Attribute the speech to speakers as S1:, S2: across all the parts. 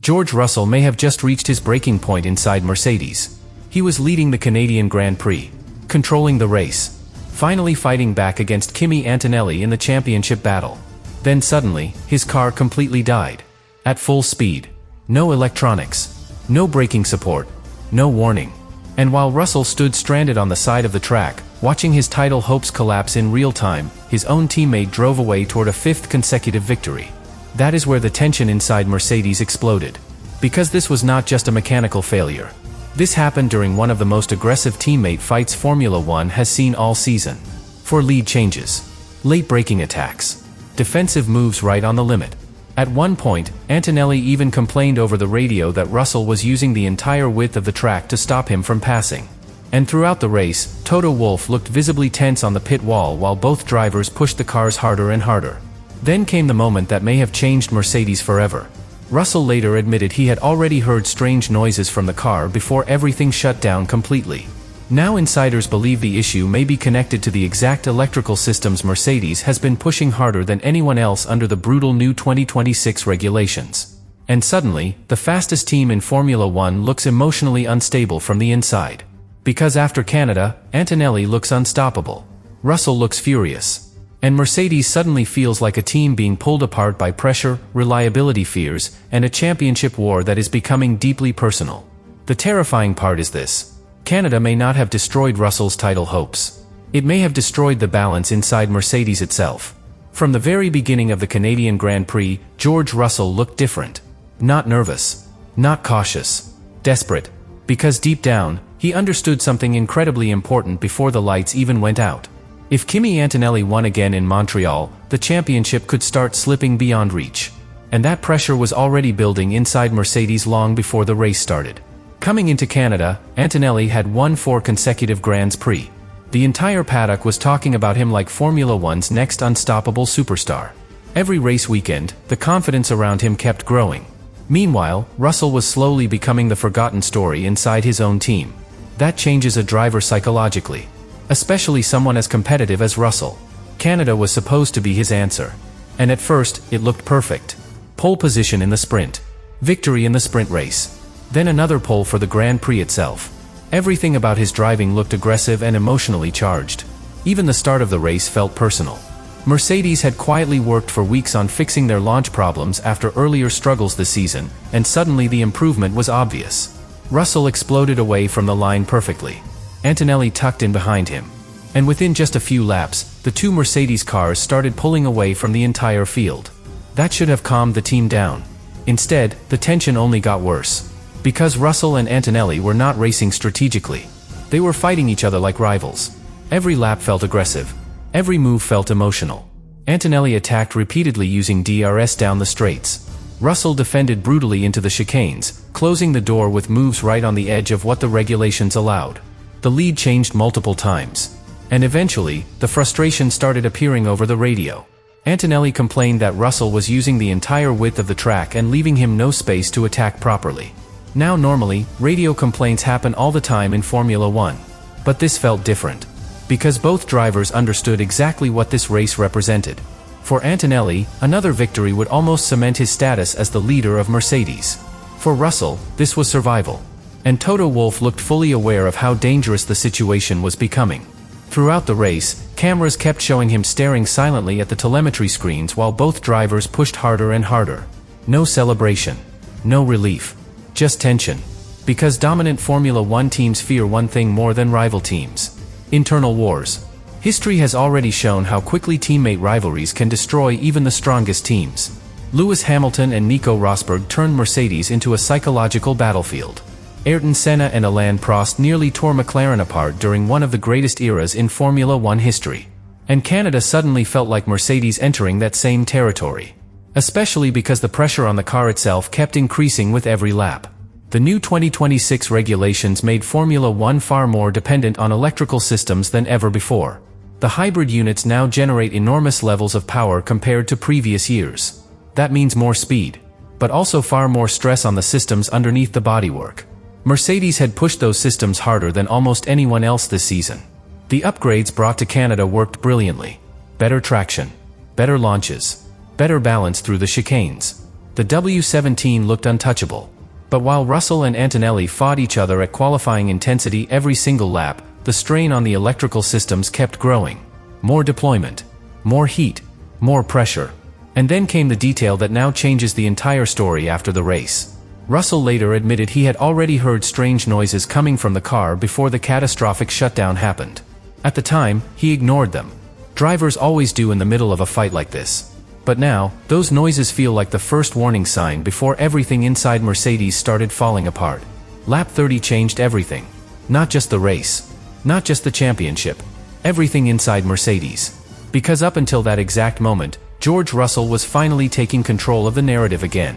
S1: George Russell may have just reached his breaking point inside Mercedes. He was leading the Canadian Grand Prix, controlling the race, finally fighting back against Kimi Antonelli in the championship battle. Then suddenly, his car completely died. At full speed. No electronics. No braking support. No warning. And while Russell stood stranded on the side of the track, watching his title hopes collapse in real time, his own teammate drove away toward a fifth consecutive victory. That is where the tension inside Mercedes exploded. Because this was not just a mechanical failure. This happened during one of the most aggressive teammate fights Formula One has seen all season. For lead changes, late braking attacks, defensive moves right on the limit. At one point, Antonelli even complained over the radio that Russell was using the entire width of the track to stop him from passing. And throughout the race, Toto Wolff looked visibly tense on the pit wall while both drivers pushed the cars harder and harder. Then came the moment that may have changed Mercedes forever. Russell later admitted he had already heard strange noises from the car before everything shut down completely. Now insiders believe the issue may be connected to the exact electrical systems Mercedes has been pushing harder than anyone else under the brutal new 2026 regulations. And suddenly, the fastest team in Formula One looks emotionally unstable from the inside. Because after Canada, Antonelli looks unstoppable. Russell looks furious. And Mercedes suddenly feels like a team being pulled apart by pressure, reliability fears, and a championship war that is becoming deeply personal. The terrifying part is this. Canada may not have destroyed Russell's title hopes. It may have destroyed the balance inside Mercedes itself. From the very beginning of the Canadian Grand Prix, George Russell looked different. Not nervous. Not cautious. Desperate. Because deep down, he understood something incredibly important before the lights even went out. If Kimi Antonelli won again in Montreal, the championship could start slipping beyond reach. And that pressure was already building inside Mercedes long before the race started. Coming into Canada, Antonelli had won 4 consecutive Grands Prix. The entire paddock was talking about him like Formula One's next unstoppable superstar. Every race weekend, the confidence around him kept growing. Meanwhile, Russell was slowly becoming the forgotten story inside his own team. That changes a driver psychologically. Especially someone as competitive as Russell. Canada was supposed to be his answer. And at first, it looked perfect. Pole position in the sprint. Victory in the sprint race. Then another pole for the Grand Prix itself. Everything about his driving looked aggressive and emotionally charged. Even the start of the race felt personal. Mercedes had quietly worked for weeks on fixing their launch problems after earlier struggles this season, and suddenly the improvement was obvious. Russell exploded away from the line perfectly. Antonelli tucked in behind him. And within just a few laps, the two Mercedes cars started pulling away from the entire field. That should have calmed the team down. Instead, the tension only got worse. Because Russell and Antonelli were not racing strategically. They were fighting each other like rivals. Every lap felt aggressive. Every move felt emotional. Antonelli attacked repeatedly using DRS down the straights. Russell defended brutally into the chicanes, closing the door with moves right on the edge of what the regulations allowed. The lead changed multiple times. And eventually, the frustration started appearing over the radio. Antonelli complained that Russell was using the entire width of the track and leaving him no space to attack properly. Now normally, radio complaints happen all the time in Formula One. But this felt different. Because both drivers understood exactly what this race represented. For Antonelli, another victory would almost cement his status as the leader of Mercedes. For Russell, this was survival. And Toto Wolff looked fully aware of how dangerous the situation was becoming. Throughout the race, cameras kept showing him staring silently at the telemetry screens while both drivers pushed harder and harder. No celebration. No relief. Just tension. Because dominant Formula One teams fear one thing more than rival teams. Internal wars. History has already shown how quickly teammate rivalries can destroy even the strongest teams. Lewis Hamilton and Nico Rosberg turned Mercedes into a psychological battlefield. Ayrton Senna and Alain Prost nearly tore McLaren apart during one of the greatest eras in Formula One history. And Canada suddenly felt like Mercedes entering that same territory. Especially because the pressure on the car itself kept increasing with every lap. The new 2026 regulations made Formula One far more dependent on electrical systems than ever before. The hybrid units now generate enormous levels of power compared to previous years. That means more speed. But also far more stress on the systems underneath the bodywork. Mercedes had pushed those systems harder than almost anyone else this season. The upgrades brought to Canada worked brilliantly. Better traction. Better launches. Better balance through the chicanes. The W17 looked untouchable. But while Russell and Antonelli fought each other at qualifying intensity every single lap, the strain on the electrical systems kept growing. More deployment, more heat, more pressure. And then came the detail that now changes the entire story after the race. Russell later admitted he had already heard strange noises coming from the car before the catastrophic shutdown happened. At the time, he ignored them. Drivers always do in the middle of a fight like this. But now, those noises feel like the first warning sign before everything inside Mercedes started falling apart. Lap 30 changed everything. Not just the race. Not just the championship. Everything inside Mercedes. Because up until that exact moment, George Russell was finally taking control of the narrative again.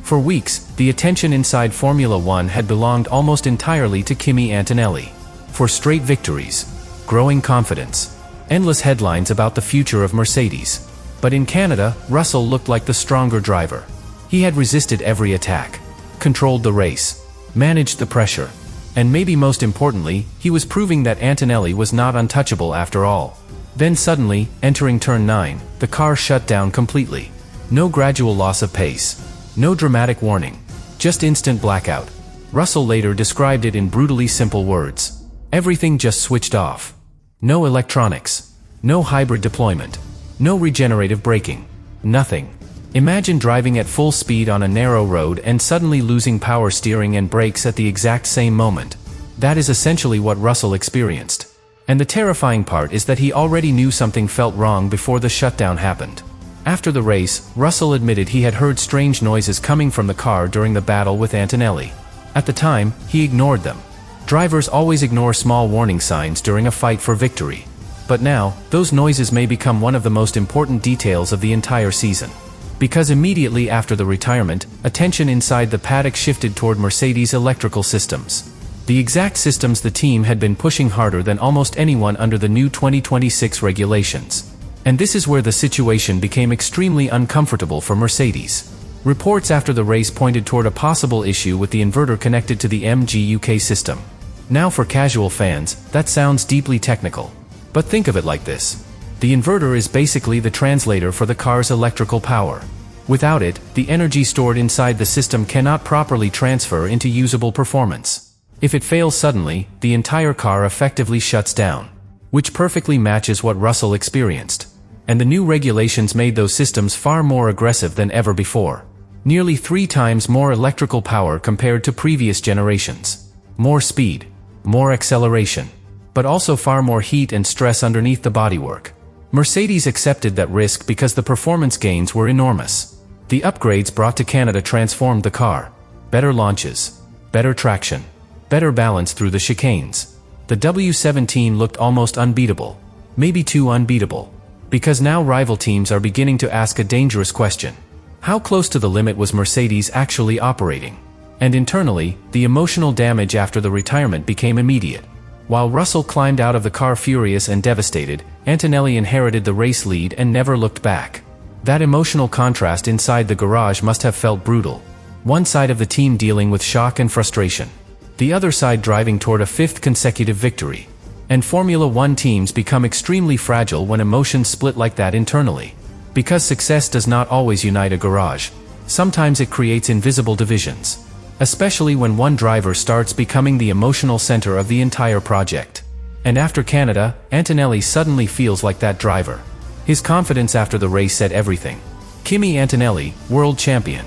S1: For weeks, the attention inside Formula One had belonged almost entirely to Kimi Antonelli. For straight victories, growing confidence, endless headlines about the future of Mercedes. But in Canada, Russell looked like the stronger driver. He had resisted every attack, controlled the race, managed the pressure, and maybe most importantly, he was proving that Antonelli was not untouchable after all. Then suddenly, entering turn 9, the car shut down completely. No gradual loss of pace. No dramatic warning. Just instant blackout. Russell later described it in brutally simple words. Everything just switched off. No electronics. No hybrid deployment. No regenerative braking. Nothing. Imagine driving at full speed on a narrow road and suddenly losing power steering and brakes at the exact same moment. That is essentially what Russell experienced. And the terrifying part is that he already knew something felt wrong before the shutdown happened. After the race, Russell admitted he had heard strange noises coming from the car during the battle with Antonelli. At the time, he ignored them. Drivers always ignore small warning signs during a fight for victory. But now, those noises may become one of the most important details of the entire season. Because immediately after the retirement, attention inside the paddock shifted toward Mercedes' electrical systems. The exact systems the team had been pushing harder than almost anyone under the new 2026 regulations. And this is where the situation became extremely uncomfortable for Mercedes. Reports after the race pointed toward a possible issue with the inverter connected to the MGUK system. Now for casual fans, that sounds deeply technical. But think of it like this. The inverter is basically the translator for the car's electrical power. Without it, the energy stored inside the system cannot properly transfer into usable performance. If it fails suddenly, the entire car effectively shuts down. Which perfectly matches what Russell experienced. And the new regulations made those systems far more aggressive than ever before. Nearly 3 times more electrical power compared to previous generations. More speed, more acceleration, but also far more heat and stress underneath the bodywork. Mercedes accepted that risk because the performance gains were enormous. The upgrades brought to Canada transformed the car. Better launches, better traction, better balance through the chicanes. The W17 looked almost unbeatable. Maybe too unbeatable. Because now rival teams are beginning to ask a dangerous question. How close to the limit was Mercedes actually operating? And internally, the emotional damage after the retirement became immediate. While Russell climbed out of the car furious and devastated, Antonelli inherited the race lead and never looked back. That emotional contrast inside the garage must have felt brutal. One side of the team dealing with shock and frustration. The other side driving toward a 5th consecutive victory. And Formula One teams become extremely fragile when emotions split like that internally. Because success does not always unite a garage. Sometimes it creates invisible divisions. Especially when one driver starts becoming the emotional center of the entire project. And after Canada, Antonelli suddenly feels like that driver. His confidence after the race said everything. Kimi Antonelli, world champion.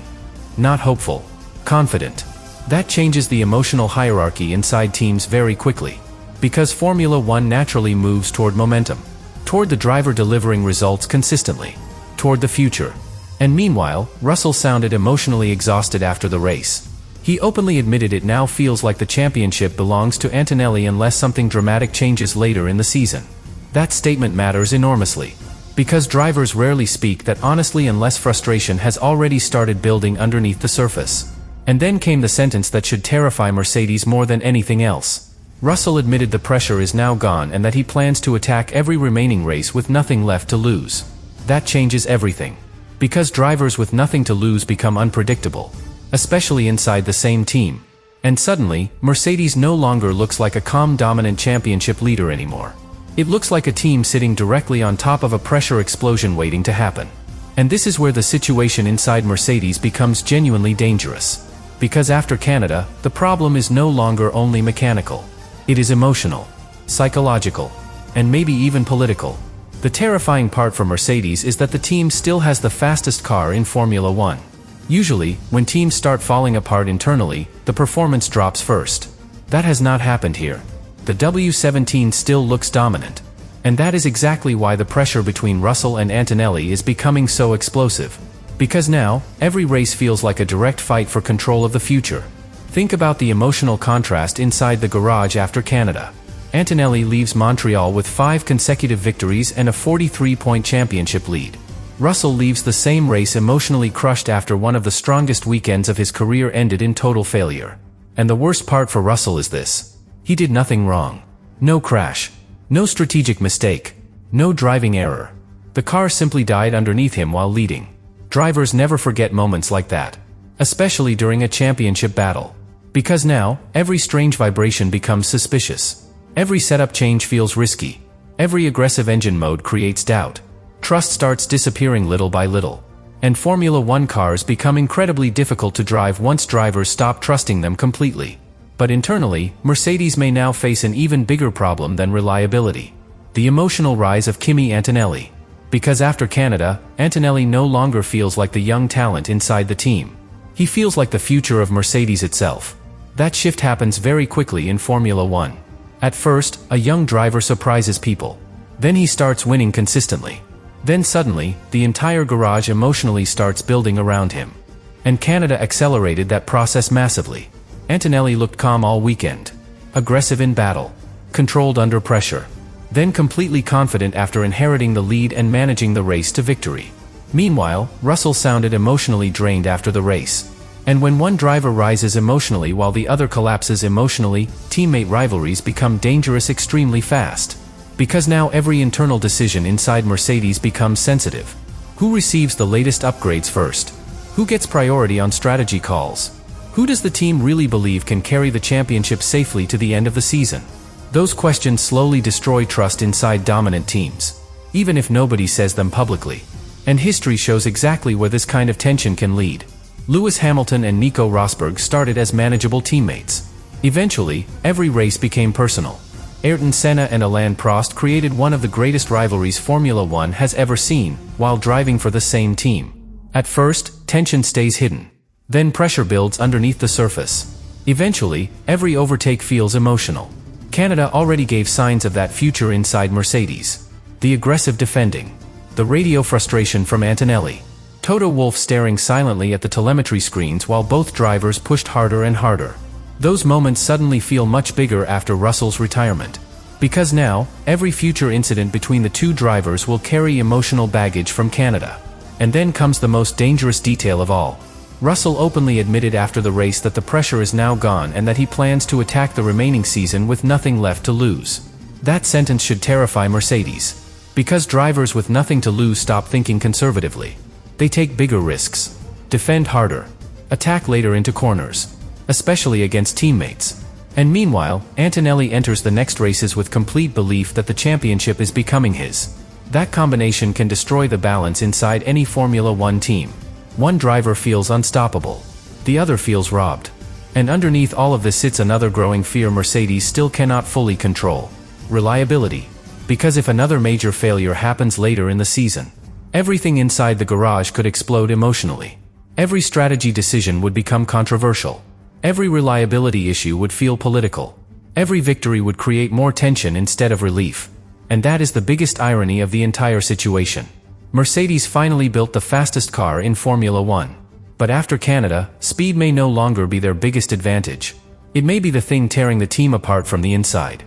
S1: Not hopeful. Confident. That changes the emotional hierarchy inside teams very quickly. Because Formula One naturally moves toward momentum. Toward the driver delivering results consistently. Toward the future. And meanwhile, Russell sounded emotionally exhausted after the race. He openly admitted it now feels like the championship belongs to Antonelli unless something dramatic changes later in the season. That statement matters enormously. Because drivers rarely speak that honestly unless frustration has already started building underneath the surface. And then came the sentence that should terrify Mercedes more than anything else. Russell admitted the pressure is now gone and that he plans to attack every remaining race with nothing left to lose. That changes everything. Because drivers with nothing to lose become unpredictable. Especially inside the same team. And suddenly, Mercedes no longer looks like a calm dominant championship leader anymore. It looks like a team sitting directly on top of a pressure explosion waiting to happen. And this is where the situation inside Mercedes becomes genuinely dangerous. Because after Canada, the problem is no longer only mechanical. It is emotional, psychological, and maybe even political. The terrifying part for Mercedes is that the team still has the fastest car in Formula One. Usually, when teams start falling apart internally, the performance drops first. That has not happened here. The W17 still looks dominant. And that is exactly why the pressure between Russell and Antonelli is becoming so explosive. Because now, every race feels like a direct fight for control of the future. Think about the emotional contrast inside the garage after Canada. Antonelli leaves Montreal with 5 consecutive victories and a 43-point championship lead. Russell leaves the same race emotionally crushed after one of the strongest weekends of his career ended in total failure. And the worst part for Russell is this. He did nothing wrong. No crash. No strategic mistake. No driving error. The car simply died underneath him while leading. Drivers never forget moments like that. Especially during a championship battle. Because now, every strange vibration becomes suspicious. Every setup change feels risky. Every aggressive engine mode creates doubt. Trust starts disappearing little by little. And Formula One cars become incredibly difficult to drive once drivers stop trusting them completely. But internally, Mercedes may now face an even bigger problem than reliability. The emotional rise of Kimi Antonelli. Because after Canada, Antonelli no longer feels like the young talent inside the team. He feels like the future of Mercedes itself. That shift happens very quickly in Formula One. At first, a young driver surprises people. Then he starts winning consistently. Then suddenly, the entire garage emotionally starts building around him. And Canada accelerated that process massively. Antonelli looked calm all weekend. Aggressive in battle. Controlled under pressure. Then completely confident after inheriting the lead and managing the race to victory. Meanwhile, Russell sounded emotionally drained after the race. And when one driver rises emotionally while the other collapses emotionally, teammate rivalries become dangerous extremely fast. Because now every internal decision inside Mercedes becomes sensitive. Who receives the latest upgrades first? Who gets priority on strategy calls? Who does the team really believe can carry the championship safely to the end of the season? Those questions slowly destroy trust inside dominant teams, even if nobody says them publicly. And history shows exactly where this kind of tension can lead. Lewis Hamilton and Nico Rosberg started as manageable teammates. Eventually, every race became personal. Ayrton Senna and Alain Prost created one of the greatest rivalries Formula One has ever seen, while driving for the same team. At first, tension stays hidden. Then pressure builds underneath the surface. Eventually, every overtake feels emotional. Canada already gave signs of that future inside Mercedes. The aggressive defending. The radio frustration from Antonelli. Toto Wolff staring silently at the telemetry screens while both drivers pushed harder and harder. Those moments suddenly feel much bigger after Russell's retirement. Because now, every future incident between the two drivers will carry emotional baggage from Canada. And then comes the most dangerous detail of all. Russell openly admitted after the race that the pressure is now gone and that he plans to attack the remaining season with nothing left to lose. That sentence should terrify Mercedes. Because drivers with nothing to lose stop thinking conservatively. They take bigger risks. Defend harder. Attack later into corners. Especially against teammates. And meanwhile, Antonelli enters the next races with complete belief that the championship is becoming his. That combination can destroy the balance inside any Formula One team. One driver feels unstoppable. The other feels robbed. And underneath all of this sits another growing fear Mercedes still cannot fully control. Reliability. Because if another major failure happens later in the season, everything inside the garage could explode emotionally. Every strategy decision would become controversial. Every reliability issue would feel political. Every victory would create more tension instead of relief. And that is the biggest irony of the entire situation. Mercedes finally built the fastest car in Formula One. But after Canada, speed may no longer be their biggest advantage. It may be the thing tearing the team apart from the inside.